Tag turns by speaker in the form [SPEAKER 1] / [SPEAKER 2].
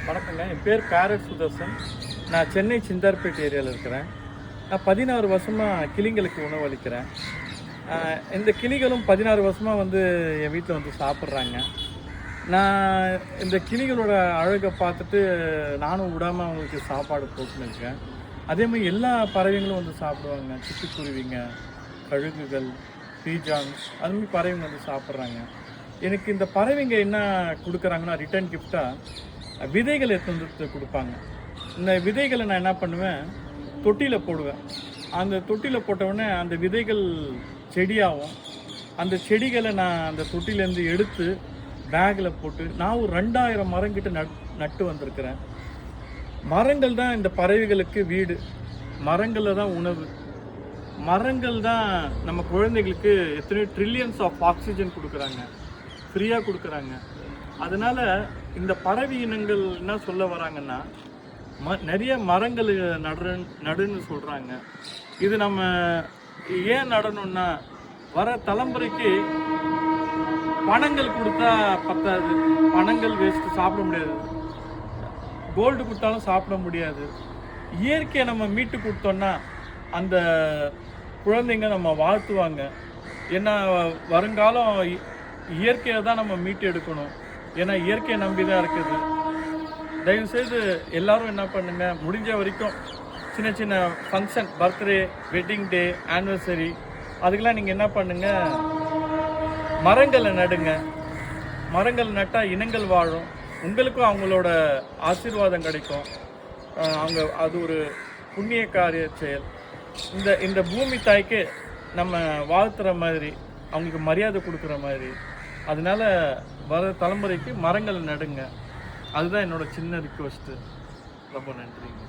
[SPEAKER 1] வணக்கங்க. என் பேர் பேரட் சுதர்சன். நான் சென்னை சிந்தார்பேட் ஏரியாவில் இருக்கிறேன். நான் 16 வருஷமாக கிளிங்களுக்கு உணவளிக்கிறேன். இந்த கிளிகளும் 16 வருஷமாக என் வீட்டில் சாப்பிட்றாங்க. நான் இந்த கிளிகளோட அழகை பார்த்துட்டு நானும் விடாமல் அவங்களுக்கு சாப்பாடு போட்டுன்னு அதேமாதிரி எல்லா பறவைங்களும் சாப்பிடுவாங்க. சிட்டுக்குருவிங்க, கழுகுகள், பீஜான்ஸ் அதுமாதிரி பறவைங்க சாப்பிட்றாங்க. எனக்கு இந்த பறவைங்க என்ன கொடுக்குறாங்கன்னா ரிட்டர்ன் கிஃப்டாக விதைகள் எடுத்து கொடுப்பாங்க. இந்த விதைகளை நான் என்ன பண்ணுவேன், தொட்டியில் போடுவேன். அந்த தொட்டியில் போட்டவுடனே அந்த விதைகள் செடியாகும். அந்த செடிகளை நான் அந்த தொட்டிலேருந்து எடுத்து பேக்கில் போட்டு நான் ஒரு 2000 மரங்கிட்ட நட்டு வந்திருக்கிறேன். மரங்கள் தான் இந்த பறவைகளுக்கு வீடு, மரங்களில் தான் உணவு, மரங்கள் தான் நம்ம குழந்தைகளுக்கு எத்தனையோ ட்ரில்லியன்ஸ் ஆஃப் ஆக்சிஜன் கொடுக்குறாங்க, ஃப்ரீயாக கொடுக்குறாங்க. அதனால் இந்த பறவை இனங்கள் என்ன சொல்ல வராங்கன்னா, நிறைய மரங்கள் நடுன்னு சொல்கிறாங்க. இது நம்ம ஏன் நடணும்னா, வர தலைமுறைக்கு பணங்கள் கொடுத்தா பத்தாது, பணங்கள் வேஸ்ட்டு, சாப்பிட முடியாது. கோல்டு கொடுத்தாலும் சாப்பிட முடியாது. இயற்கையை நம்ம மீட்டு கொடுத்தோன்னா அந்த குழந்தைங்க நம்ம வாழ்த்துவாங்க. ஏன்னா வருங்காலம் இயற்கையை தான் நம்ம மீட்டு எடுக்கணும். ஏன்னா இயற்கையை நம்பி தான் இருக்குது. தயவுசெய்து எல்லோரும் என்ன பண்ணுங்கள், முடிஞ்ச வரைக்கும் சின்ன சின்ன function, birthday, wedding day, anniversary, அதுக்கெல்லாம் நீங்கள் என்ன பண்ணுங்கள், மரங்களை நடுங்க. மரங்கள் நட்டால் இனங்கள் வாழும், உங்களுக்கும் அவங்களோட ஆசீர்வாதம் கிடைக்கும். அது ஒரு புண்ணிய காரிய செயல். இந்த பூமி தாய்க்கு நம்ம வாழ்த்துற மாதிரி, அவங்களுக்கு மரியாதை கொடுக்குற மாதிரி. அதனால வர தலைமுறைக்கு மரங்கள் நடுங்க. அதுதான் என்னோட சின்ன ரிக்வெஸ்ட்டு. ரொம்ப நன்றிங்க.